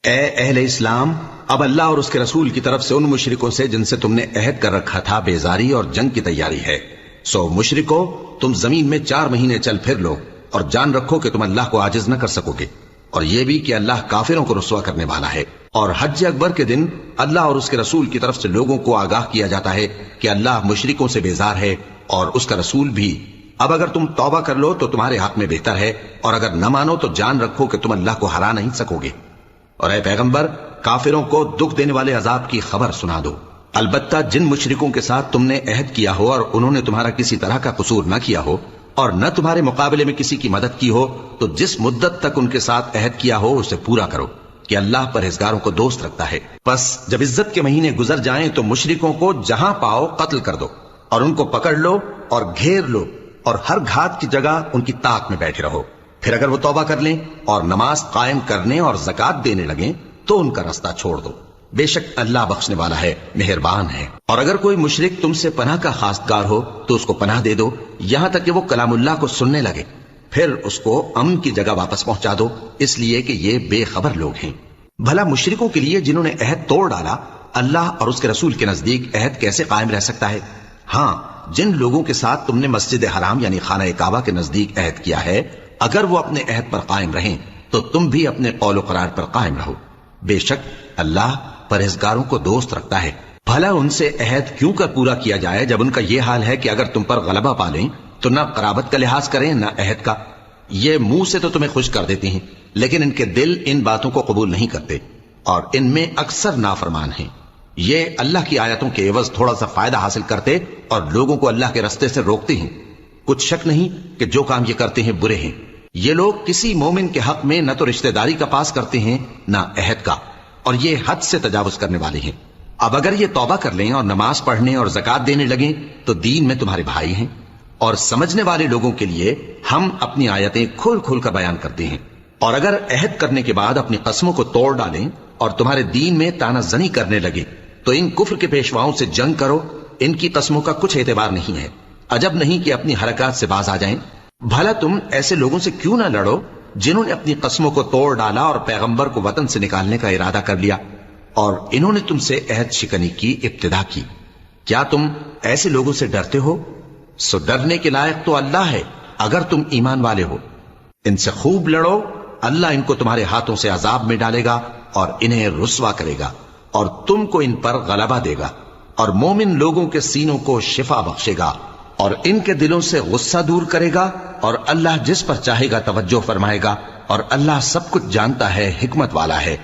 اے اہل اسلام، اب اللہ اور اس کے رسول کی طرف سے ان مشرکوں سے جن سے تم نے عہد کر رکھا تھا بیزاری اور جنگ کی تیاری ہے۔ سو مشرکو، تم زمین میں 4 مہینے چل پھر لو اور جان رکھو کہ تم اللہ کو عاجز نہ کر سکو گے، اور یہ بھی کہ اللہ کافروں کو رسوا کرنے والا ہے۔ اور حج اکبر کے دن اللہ اور اس کے رسول کی طرف سے لوگوں کو آگاہ کیا جاتا ہے کہ اللہ مشرکوں سے بیزار ہے اور اس کا رسول بھی۔ اب اگر تم توبہ کر لو تو تمہارے حق میں بہتر ہے، اور اگر نہ مانو تو جان رکھو کہ تم اللہ کو ہرا نہیں سکو گے۔ اور اے پیغمبر، کافروں کو دکھ دینے والے عذاب کی خبر سنا دو۔ البتہ جن مشرکوں کے ساتھ تم نے عہد کیا ہو اور انہوں نے تمہارا کسی طرح کا قصور نہ کیا ہو اور نہ تمہارے مقابلے میں کسی کی مدد کی ہو، تو جس مدت تک ان کے ساتھ عہد کیا ہو اسے پورا کرو، کہ اللہ پرہیزگاروں کو دوست رکھتا ہے۔ پس جب عزت کے مہینے گزر جائیں تو مشرکوں کو جہاں پاؤ قتل کر دو، اور ان کو پکڑ لو اور گھیر لو، اور ہر گھات کی جگہ ان کی طاق میں بیٹھے رہو۔ پھر اگر وہ توبہ کر لیں اور نماز قائم کرنے اور زکات دینے لگیں تو ان کا راستہ چھوڑ دو، بے شک اللہ بخشنے والا ہے، مہربان ہے۔ اور اگر کوئی مشرک تم سے پناہ کا خواستگار ہو تو اس کو پناہ دے دو، یہاں تک کہ وہ کلام اللہ کو سننے لگے، پھر اس کو امن کی جگہ واپس پہنچا دو، اس لیے کہ یہ بے خبر لوگ ہیں۔ بھلا مشرکوں کے لیے جنہوں نے عہد توڑ ڈالا، اللہ اور اس کے رسول کے نزدیک عہد کیسے قائم رہ سکتا ہے؟ ہاں، جن لوگوں کے ساتھ تم نے مسجد حرام یعنی خانہ کعبہ کے نزدیک عہد کیا ہے، اگر وہ اپنے عہد پر قائم رہیں تو تم بھی اپنے قول و قرار پر قائم رہو، بے شک اللہ پرہیزگاروں کو دوست رکھتا ہے۔ بھلا ان سے عہد کیوں کر پورا کیا جائے جب ان کا یہ حال ہے کہ اگر تم پر غلبہ پالیں تو نہ قرابت کا لحاظ کریں نہ عہد کا۔ یہ منہ سے تو تمہیں خوش کر دیتی ہیں، لیکن ان کے دل ان باتوں کو قبول نہیں کرتے، اور ان میں اکثر نافرمان ہیں۔ یہ اللہ کی آیتوں کے عوض تھوڑا سا فائدہ حاصل کرتے اور لوگوں کو اللہ کے رستے سے روکتے ہیں۔ کچھ شک نہیں کہ جو کام یہ کرتے ہیں برے ہیں۔ یہ لوگ کسی مومن کے حق میں نہ تو رشتہ داری کا پاس کرتے ہیں نہ عہد کا، اور یہ حد سے تجاوز کرنے والے ہیں۔ اب اگر یہ توبہ کر لیں اور نماز پڑھنے اور زکات دینے لگیں تو دین میں تمہارے بھائی ہیں، اور سمجھنے والے لوگوں کے لیے ہم اپنی آیتیں کھول کھول کر بیان کرتے ہیں۔ اور اگر عہد کرنے کے بعد اپنی قسموں کو توڑ ڈالیں اور تمہارے دین میں تانا زنی کرنے لگے تو ان کفر کے پیشواؤں سے جنگ کرو، ان کی قسموں کا کچھ اعتبار نہیں ہے، عجب نہیں کہ اپنی حرکات سے باز آ جائیں۔ بھلا تم ایسے لوگوں سے کیوں نہ لڑو جنہوں نے اپنی قسموں کو توڑ ڈالا اور پیغمبر کو وطن سے نکالنے کا ارادہ کر لیا، اور انہوں نے تم سے عہد شکنی کی ابتدا کی۔ کیا تم ایسے لوگوں سے ڈرتے ہو؟ سو ڈرنے کے لائق تو اللہ ہے اگر تم ایمان والے ہو۔ ان سے خوب لڑو، اللہ ان کو تمہارے ہاتھوں سے عذاب میں ڈالے گا اور انہیں رسوا کرے گا، اور تم کو ان پر غلبہ دے گا، اور مومن لوگوں کے سینوں کو شفا بخشے گا، اور ان کے دلوں سے غصہ دور کرے گا، اور اللہ جس پر چاہے گا توجہ فرمائے گا، اور اللہ سب کچھ جانتا ہے، حکمت والا ہے۔